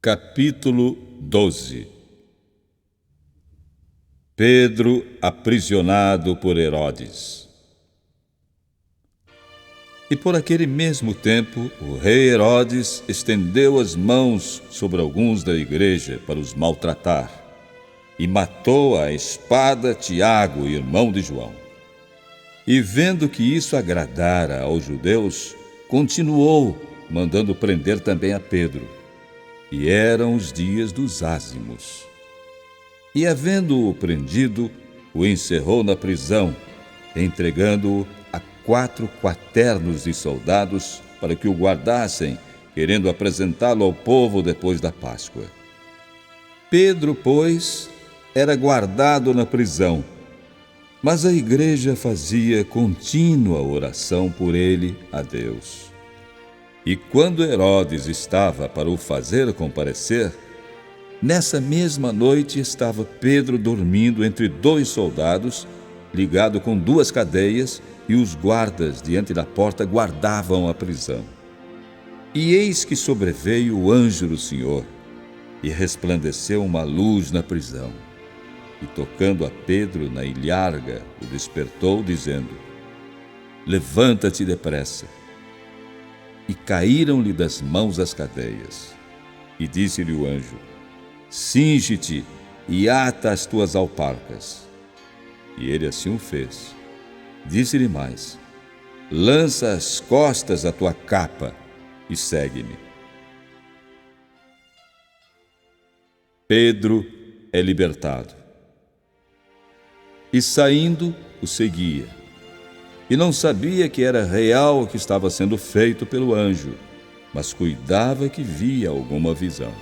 Capítulo 12. Pedro aprisionado por Herodes. E por aquele mesmo tempo, o rei Herodes estendeu as mãos sobre alguns da igreja para os maltratar, e matou à espada Tiago, irmão de João. E vendo que isso agradara aos judeus, continuou mandando prender também a Pedro. E eram os dias dos ázimos. E havendo-o prendido, o encerrou na prisão, entregando-o a 4 quaternos de soldados para que o guardassem, querendo apresentá-lo ao povo depois da Páscoa. Pedro, pois, era guardado na prisão, mas a igreja fazia contínua oração por ele a Deus. E quando Herodes estava para o fazer comparecer, nessa mesma noite estava Pedro dormindo entre 2 soldados, ligado com 2 cadeias, e os guardas diante da porta guardavam a prisão. E eis que sobreveio o anjo do Senhor, e resplandeceu uma luz na prisão. E tocando a Pedro na ilharga, o despertou, dizendo: Levanta-te depressa. E caíram-lhe das mãos as cadeias. E disse-lhe o anjo: Cinge-te e ata as tuas alparcas. E ele assim o fez. Disse-lhe mais: Lança às costas a tua capa e segue-me. Pedro é libertado. E saindo, o seguia. E não sabia que era real o que estava sendo feito pelo anjo, mas cuidava que via alguma visão.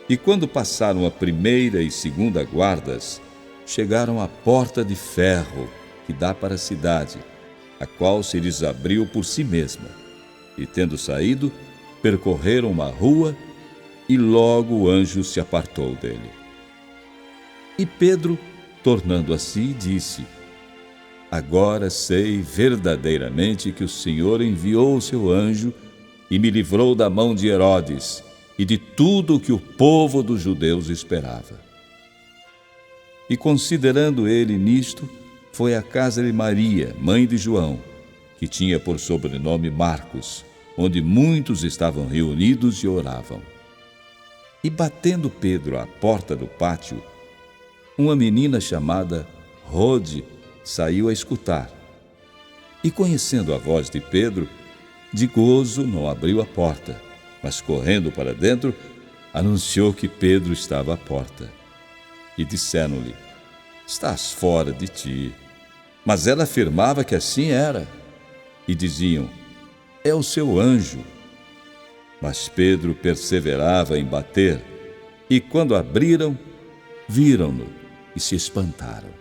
E quando passaram a primeira e segunda guardas, chegaram à porta de ferro que dá para a cidade, a qual se lhes abriu por si mesma. E tendo saído, percorreram uma rua, e logo o anjo se apartou dele. E Pedro, tornando a si, disse: Agora sei verdadeiramente que o Senhor enviou o seu anjo e me livrou da mão de Herodes e de tudo o que o povo dos judeus esperava. E considerando ele nisto, foi à casa de Maria, mãe de João, que tinha por sobrenome Marcos, onde muitos estavam reunidos e oravam. E batendo Pedro à porta do pátio, uma menina chamada Rode saiu a escutar. E conhecendo a voz de Pedro, de gozo não abriu a porta, mas correndo para dentro, anunciou que Pedro estava à porta. E disseram-lhe: Estás fora de ti. Mas ela afirmava que assim era. E diziam: É o seu anjo. Mas Pedro perseverava em bater, e quando abriram, viram-no e se espantaram.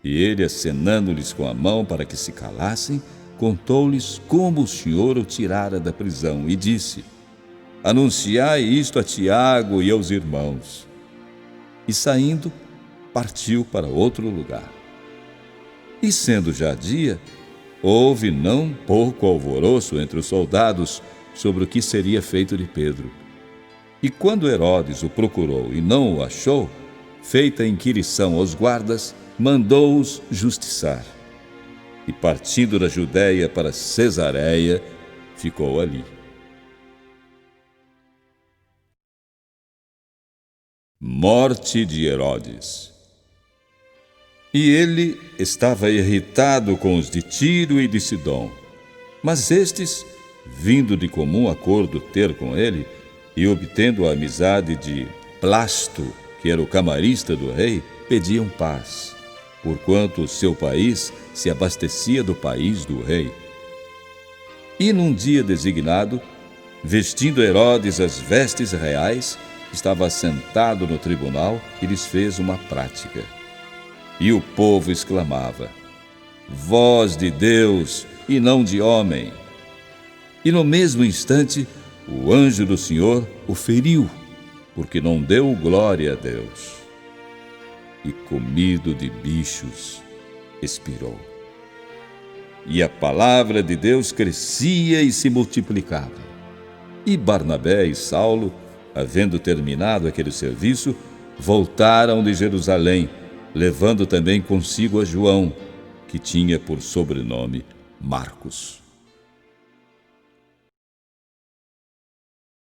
E ele, acenando-lhes com a mão para que se calassem, contou-lhes como o Senhor o tirara da prisão e disse: Anunciai isto a Tiago e aos irmãos. E saindo, partiu para outro lugar. E sendo já dia, houve não pouco alvoroço entre os soldados sobre o que seria feito de Pedro. E quando Herodes o procurou e não o achou, feita a inquirição aos guardas, mandou-os justiçar. E partindo da Judéia para Cesareia, ficou ali. Morte de Herodes. E ele estava irritado com os de Tiro e de Sidom. Mas estes, vindo de comum acordo ter com ele, e obtendo a amizade de Blasto, que era o camarista do rei, pediam paz, porquanto o seu país se abastecia do país do rei. E num dia designado, vestindo Herodes as vestes reais, estava assentado no tribunal e lhes fez uma prática. E o povo exclamava: Voz de Deus e não de homem. E no mesmo instante, o anjo do Senhor o feriu, porque não deu glória a Deus. E comido de bichos, expirou. E a palavra de Deus crescia e se multiplicava. E Barnabé e Saulo, havendo terminado aquele serviço, voltaram de Jerusalém, levando também consigo a João, que tinha por sobrenome Marcos.